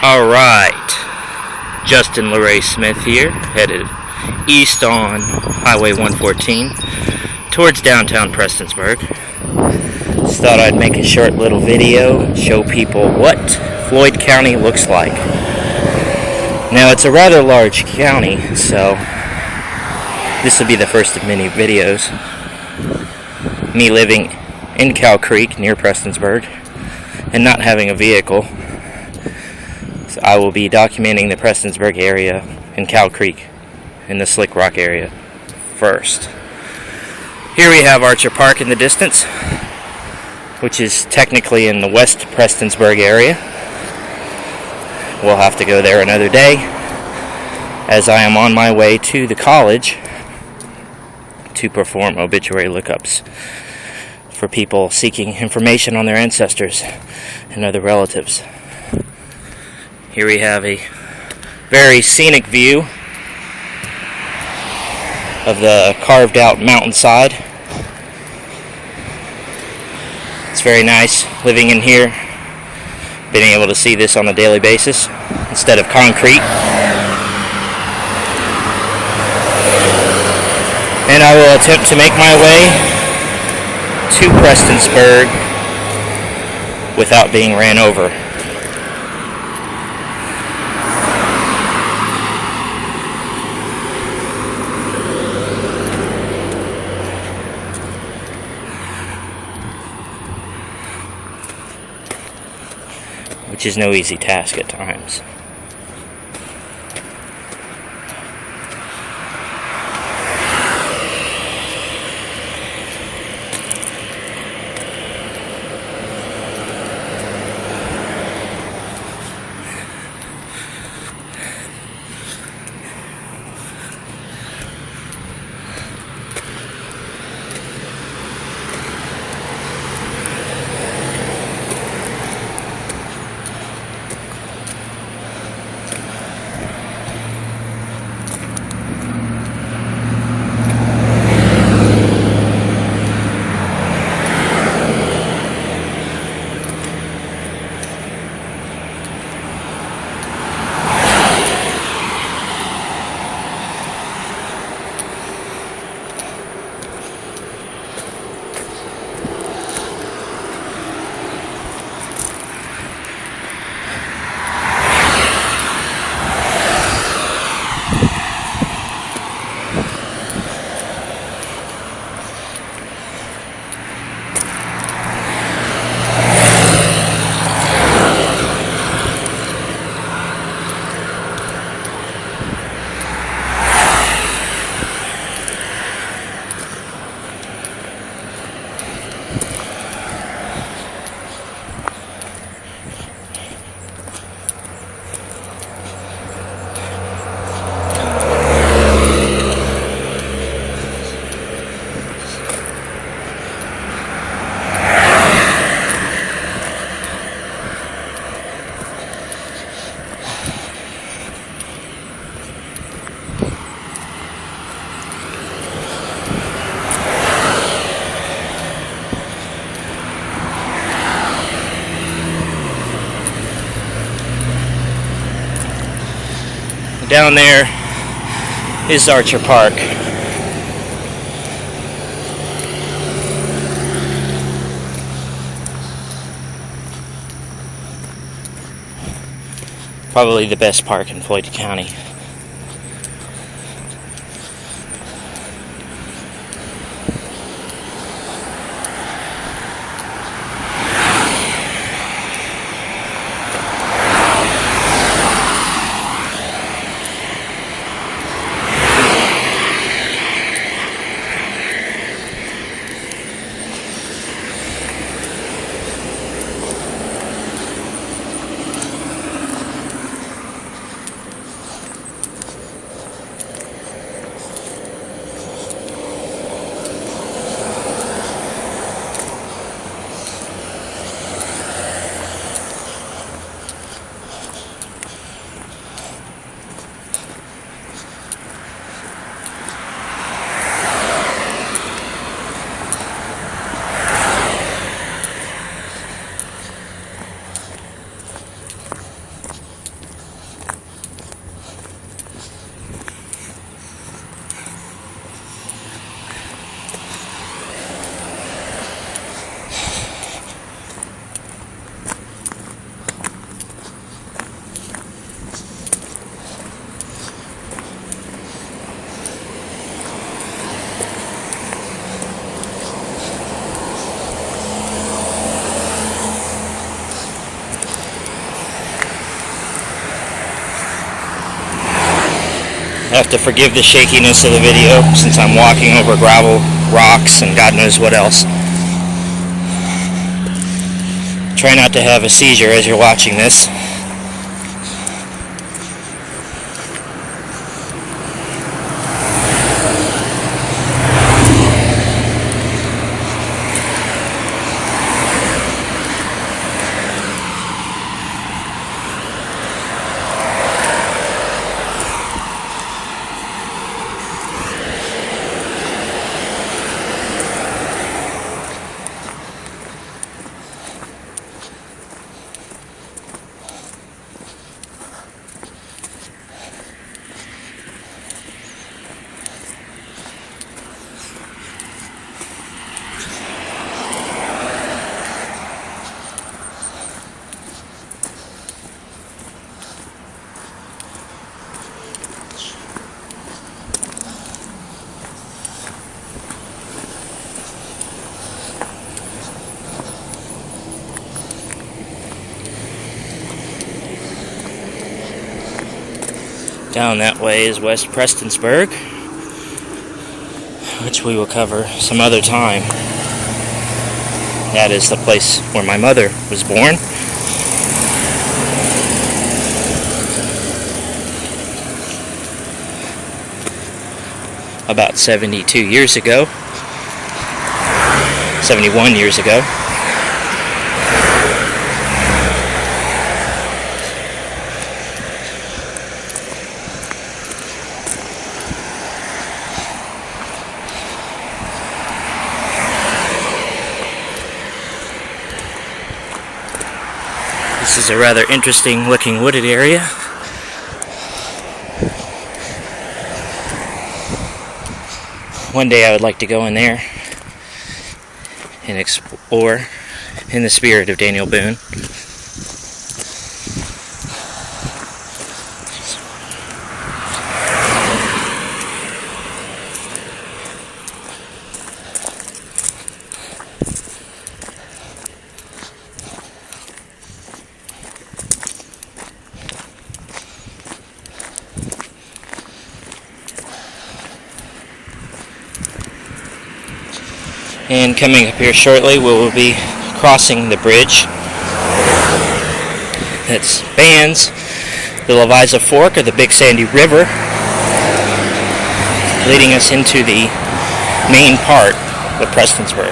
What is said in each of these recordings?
Alright, Justin LeRae Smith here, headed east on Highway 114 towards downtown Prestonsburg. Just thought I'd make a short little video and show people what Floyd County looks like. Now, it's a rather large county, so this will be the first of many videos. Me living in Cow Creek near Prestonsburg and not having a vehicle. So I will be documenting the Prestonsburg area and Cow Creek in the Slick Rock area first. Here we have Archer Park in the distance, which is technically in the West Prestonsburg area. We'll have to go there another day, as I am on my way to the college to perform obituary lookups for people seeking information on their ancestors and other relatives. Here we have a very scenic view of the carved out mountainside. It's very nice living in here, being able to see this on a daily basis instead of concrete. And I will attempt to make my way to Prestonsburg without being ran over. Which is no easy task at times. Down there is Archer Park. Probably the best park in Floyd County. Have to forgive the shakiness of the video since I'm walking over gravel, rocks, and God knows what else. Try not to have a seizure as you're watching this. Down that way is West Prestonsburg, which we will cover some other time. That is the place where my mother was born. About 72 years ago. 71 years ago. This is a rather interesting looking wooded area. One day I would like to go in there and explore in the spirit of Daniel Boone. And coming up here shortly, we will be crossing the bridge that spans the Leviza Fork of the Big Sandy River, leading us into the main part of Prestonsburg.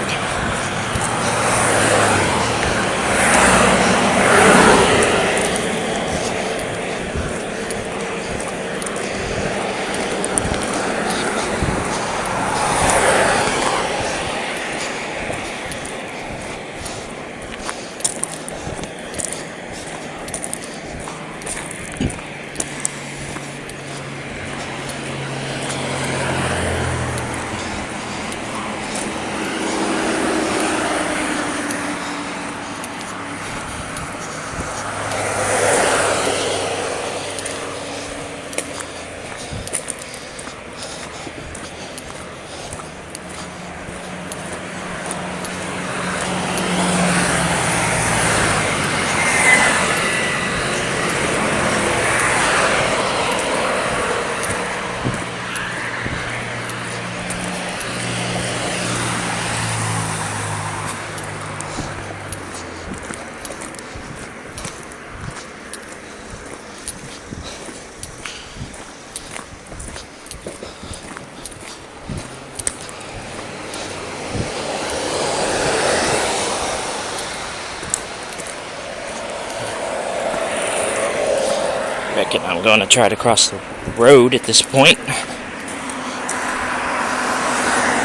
I'm going to try to cross the road at this point.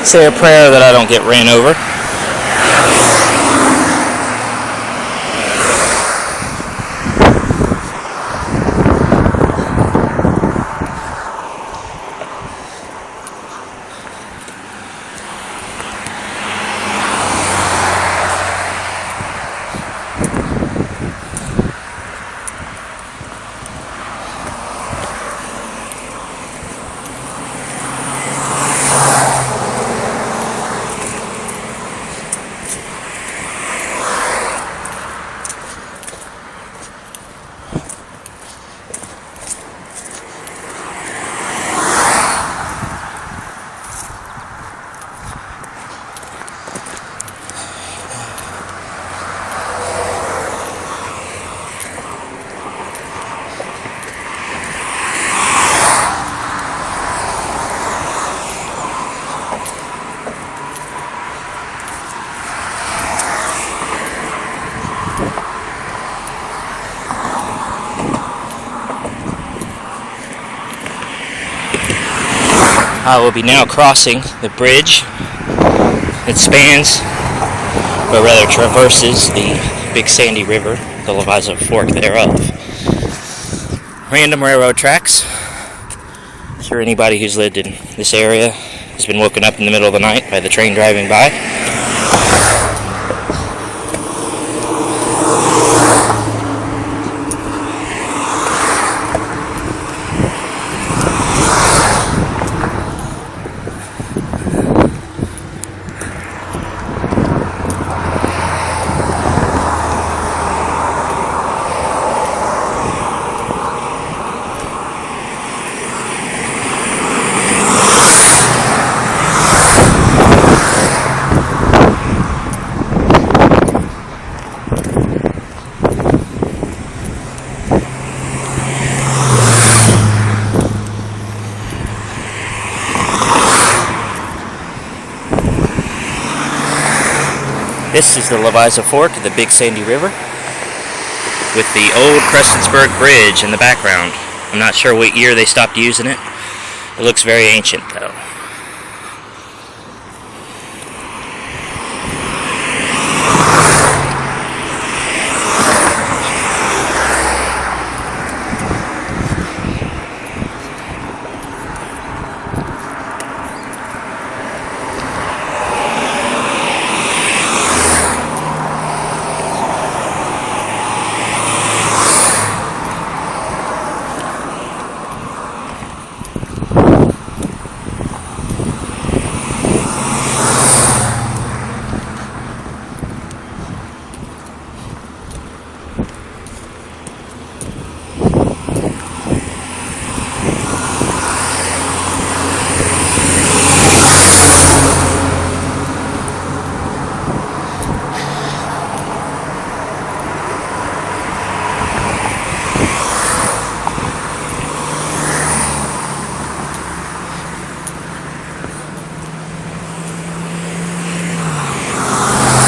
Say a prayer that I don't get ran over. I will be now crossing the bridge that spans, or rather traverses, the Big Sandy River, the Leviza Fork thereof. Random railroad tracks. I'm sure anybody who's lived in this area has been woken up in the middle of the night by the train driving by. This is the Leviza Fork of the Big Sandy River with the old Prestonsburg Bridge in the background. I'm not sure what year they stopped using it. It looks very ancient though.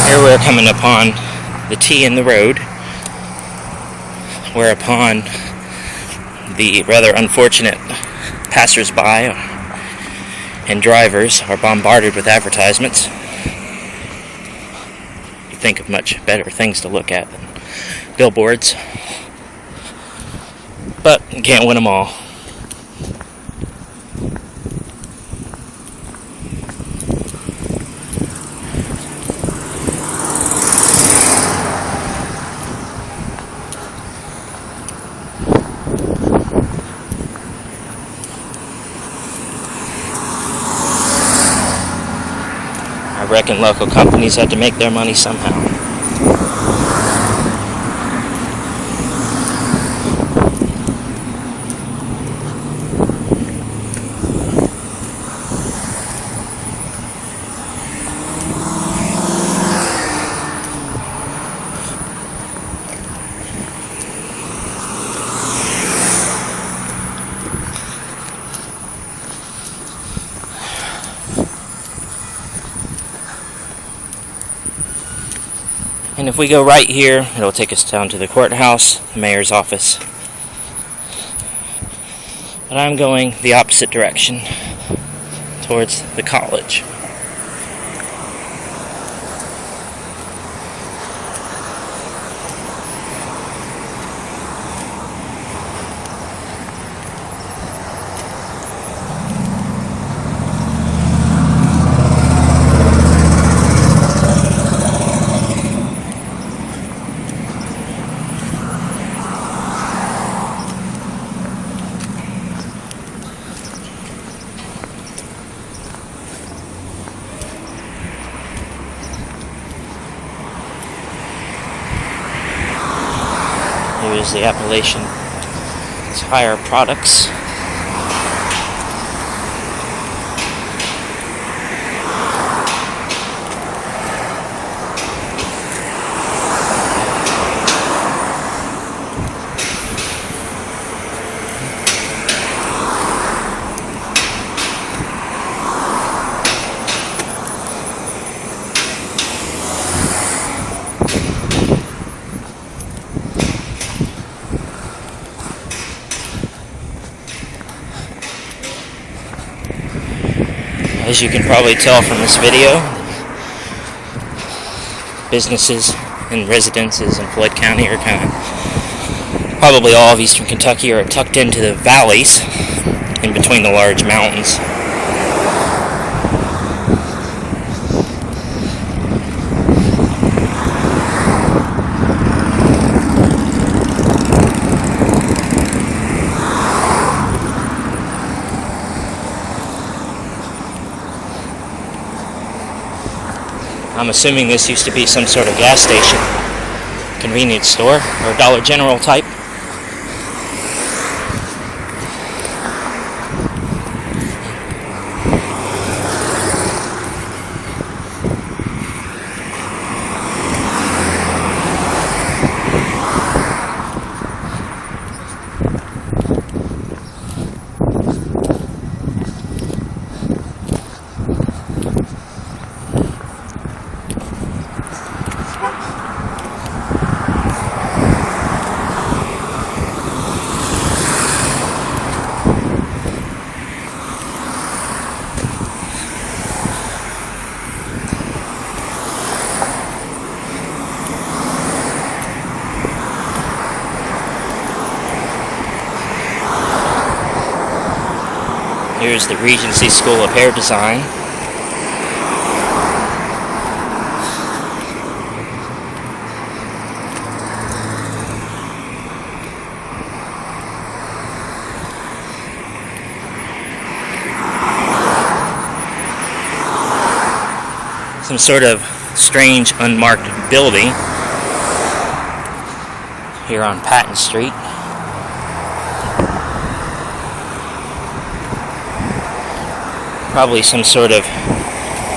Here we're coming upon the T in the road, whereupon the rather unfortunate passers-by and drivers are bombarded with advertisements. You think of much better things to look at than billboards, but you can't win them all. I reckon local companies had to make their money somehow. And if we go right here, it'll take us down to the courthouse, the mayor's office. But I'm going the opposite direction, towards the college. Here's the Appalachian Tire Products. As you can probably tell from this video, businesses and residences in Floyd County are kind of, probably all of eastern Kentucky are tucked into the valleys in between the large mountains. I'm assuming this used to be some sort of gas station, convenience store, or Dollar General type. Here's the Regency School of Hair Design. Some sort of strange unmarked building here on Patton Street. Probably some sort of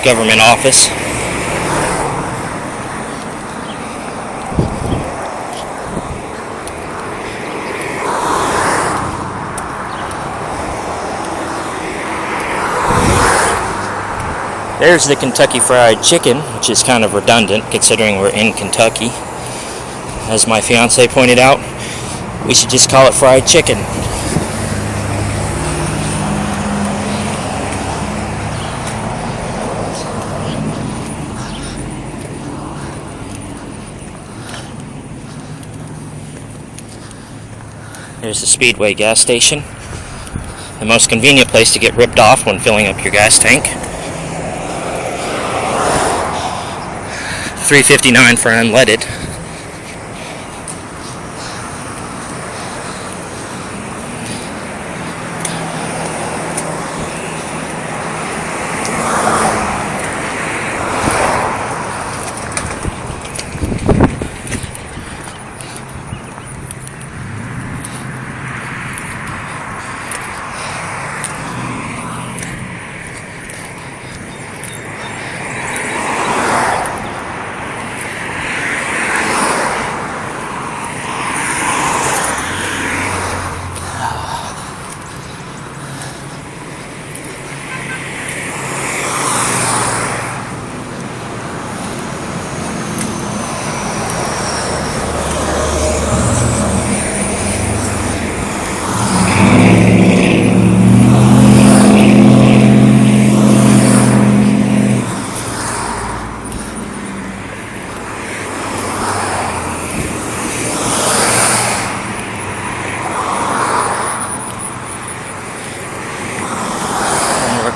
government office. There's the Kentucky Fried Chicken, which is kind of redundant considering we're in Kentucky. As my fiance pointed out, we should just call it fried chicken. There's the Speedway gas station, the most convenient place to get ripped off when filling up your gas tank. $3.59 for unleaded.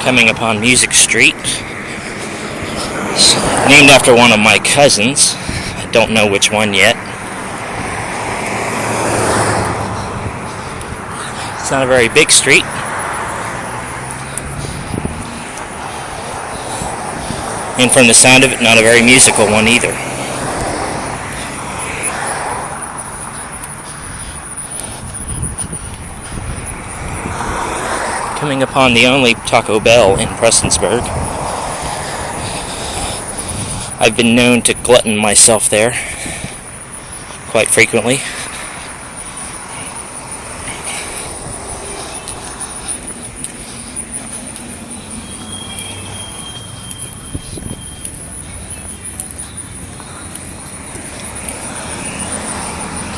Coming upon Music Street. It's named after one of my cousins. I don't know which one yet. It's not a very big street. And from the sound of it, not a very musical one either. Coming upon the only Taco Bell in Prestonsburg. I've been known to glutton myself there quite frequently.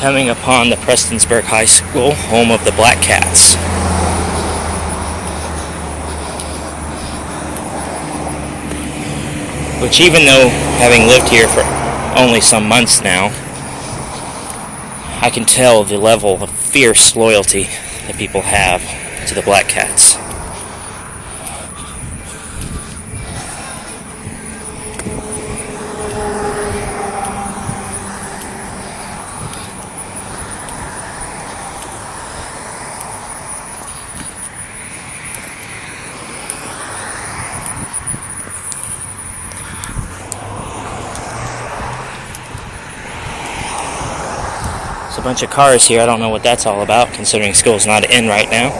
Coming upon the Prestonsburg High School, home of the Black Cats. Which, even though having lived here for only some months now, I can tell the level of fierce loyalty that people have to the Black Cats. A bunch of cars here. I don't know what that's all about, considering school's not in right now.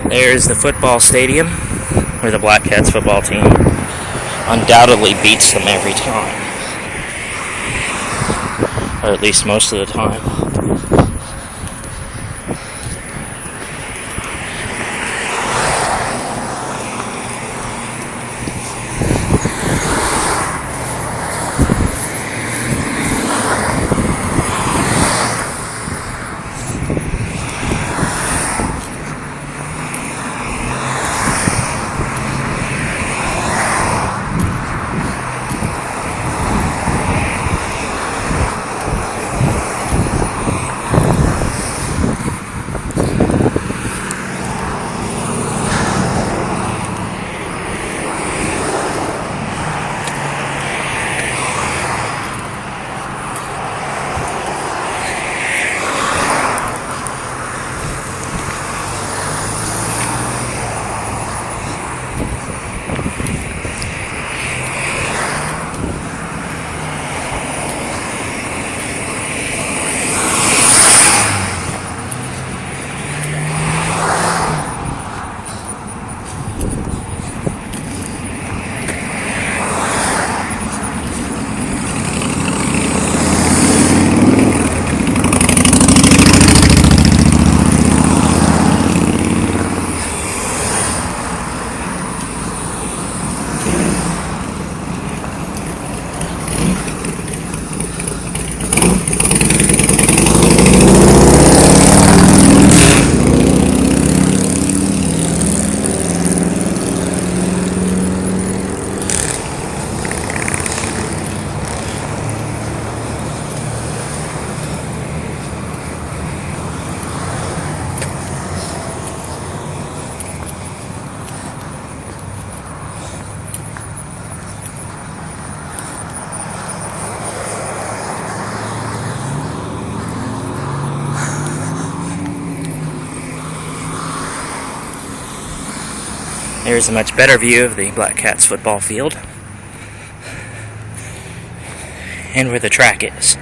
There's the football stadium, where the Black Cats football team undoubtedly beats them every time. Or at least most of the time. Here's a much better view of the Black Cats football field and where the track is.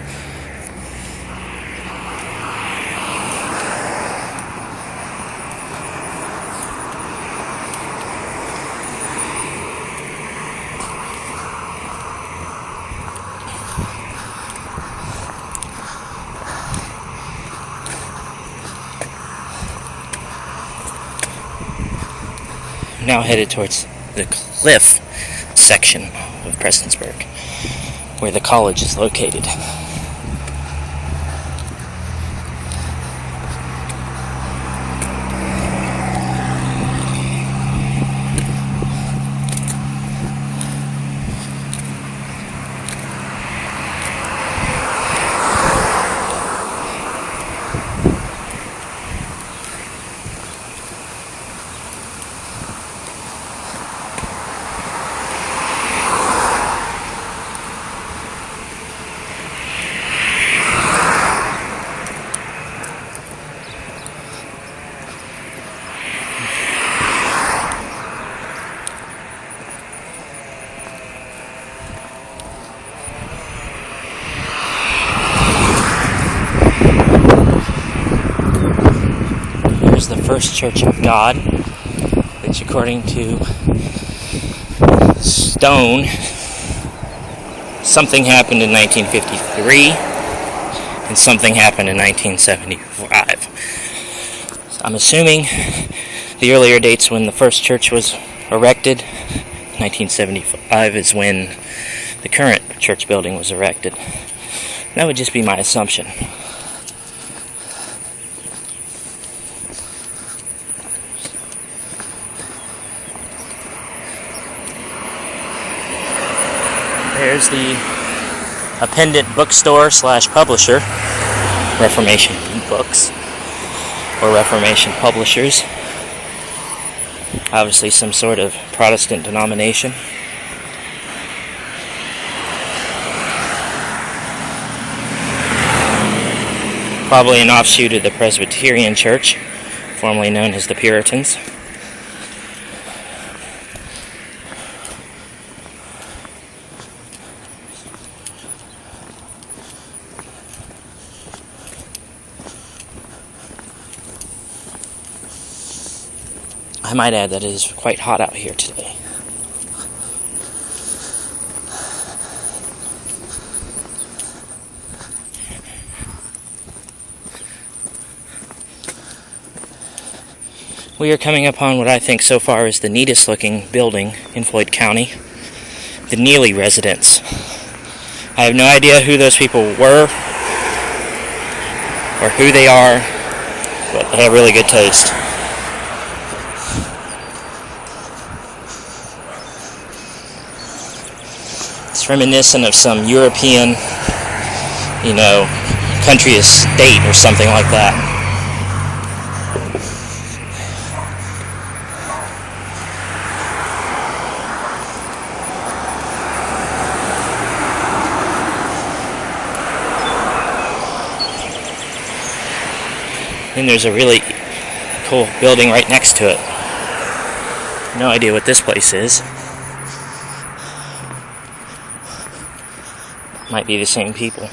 Now headed towards the cliff section of Prestonsburg, where the college is located. first church of God, which according to Stone, something happened in 1953 and something happened in 1975. So I'm assuming the earlier dates when the first church was erected. 1975 is when the current church building was erected. That would just be my assumption. There's the appendant bookstore / publisher, Reformation Books, or Reformation Publishers. Obviously some sort of Protestant denomination. Probably an offshoot of the Presbyterian Church, formerly known as the Puritans. I might add that it is quite hot out here today. We are coming upon what I think so far is the neatest looking building in Floyd County, the Neely residence. I have no idea who those people were or who they are, but they have really good taste. It's reminiscent of some European, country estate or something like that. And there's a really cool building right next to it. No idea what this place is. Might be the same people.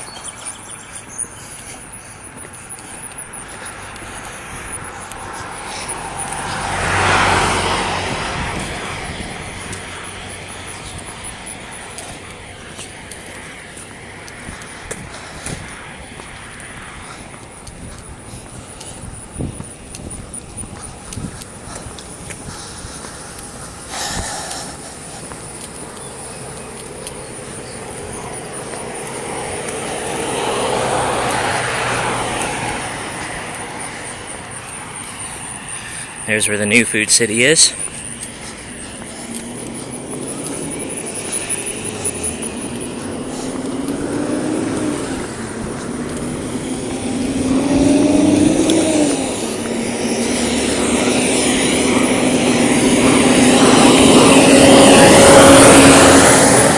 There's where the new food city is.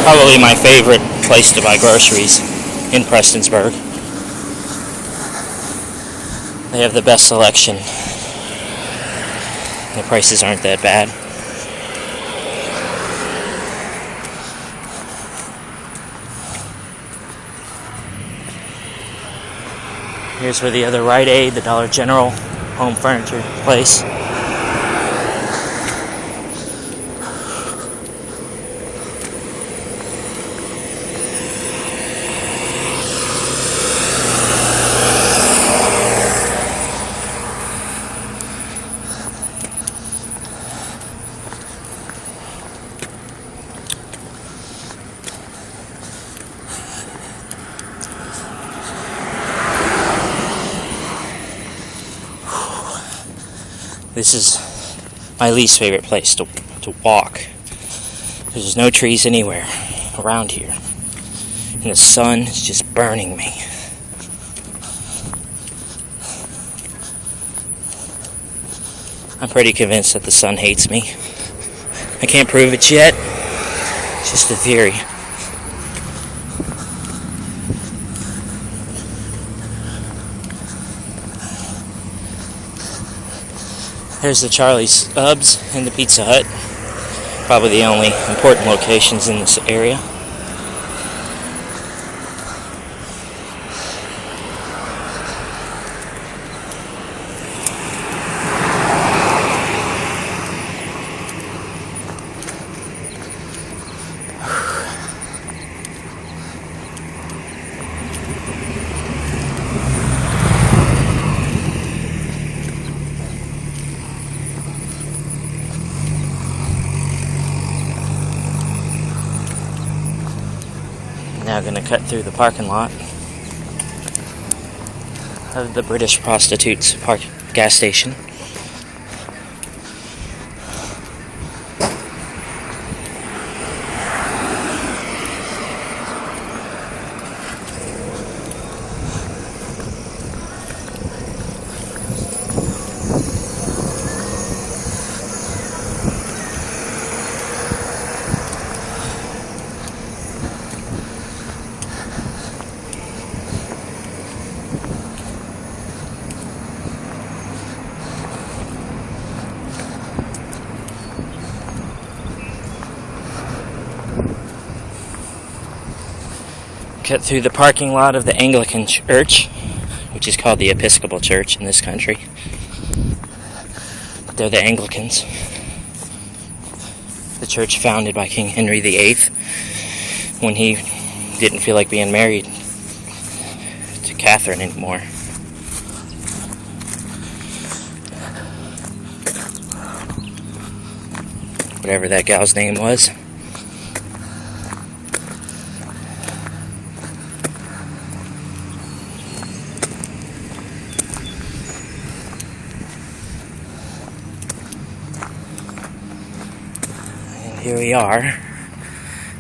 Probably my favorite place to buy groceries in Prestonsburg. They have the best selection. The prices aren't that bad. Here's where the other Rite Aid, the Dollar General, home furniture place. This is my least favorite place to walk. There's no trees anywhere around here. And the sun is just burning me. I'm pretty convinced that the sun hates me. I can't prove it yet. It's just a theory. There's the Charlie's Subs and the Pizza Hut. Probably the only important locations in this area. cut through the parking lot of the British prostitutes gas station. Cut through the parking lot of the Anglican Church, which is called the Episcopal Church in this country. But they're the Anglicans. The church founded by King Henry VIII when he didn't feel like being married to Catherine anymore. Whatever that gal's name was. Here we are at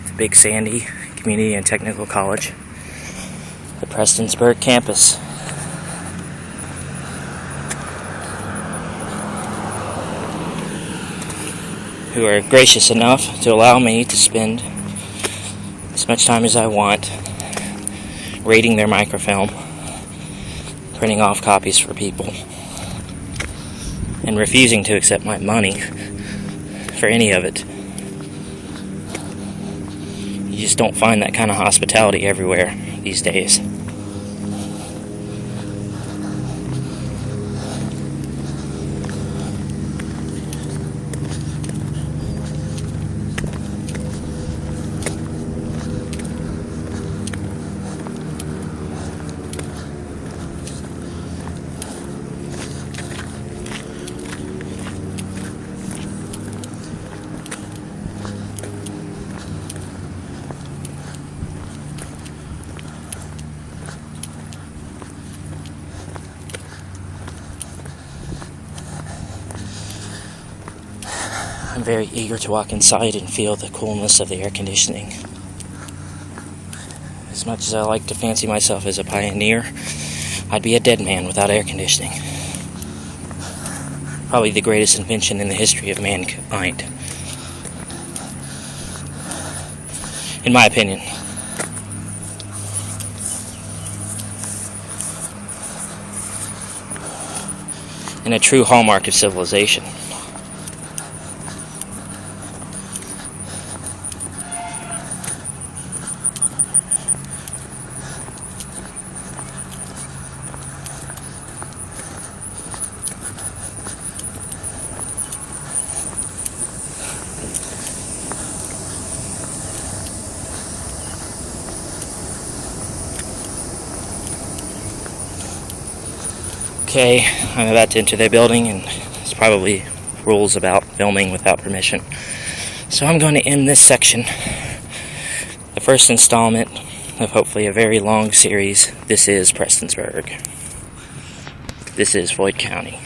the Big Sandy Community and Technical College, the Prestonsburg campus. Who are gracious enough to allow me to spend as much time as I want rating their microfilm, printing off copies for people, and refusing to accept my money for any of it. You just don't find that kind of hospitality everywhere these days. I'm very eager to walk inside and feel the coolness of the air conditioning. As much as I like to fancy myself as a pioneer, I'd be a dead man without air conditioning. Probably the greatest invention in the history of mankind. In my opinion. And a true hallmark of civilization. Okay, I'm about to enter the building, and there's probably rules about filming without permission. So I'm going to end this section, the first installment of hopefully a very long series. This is Prestonsburg. This is Floyd County.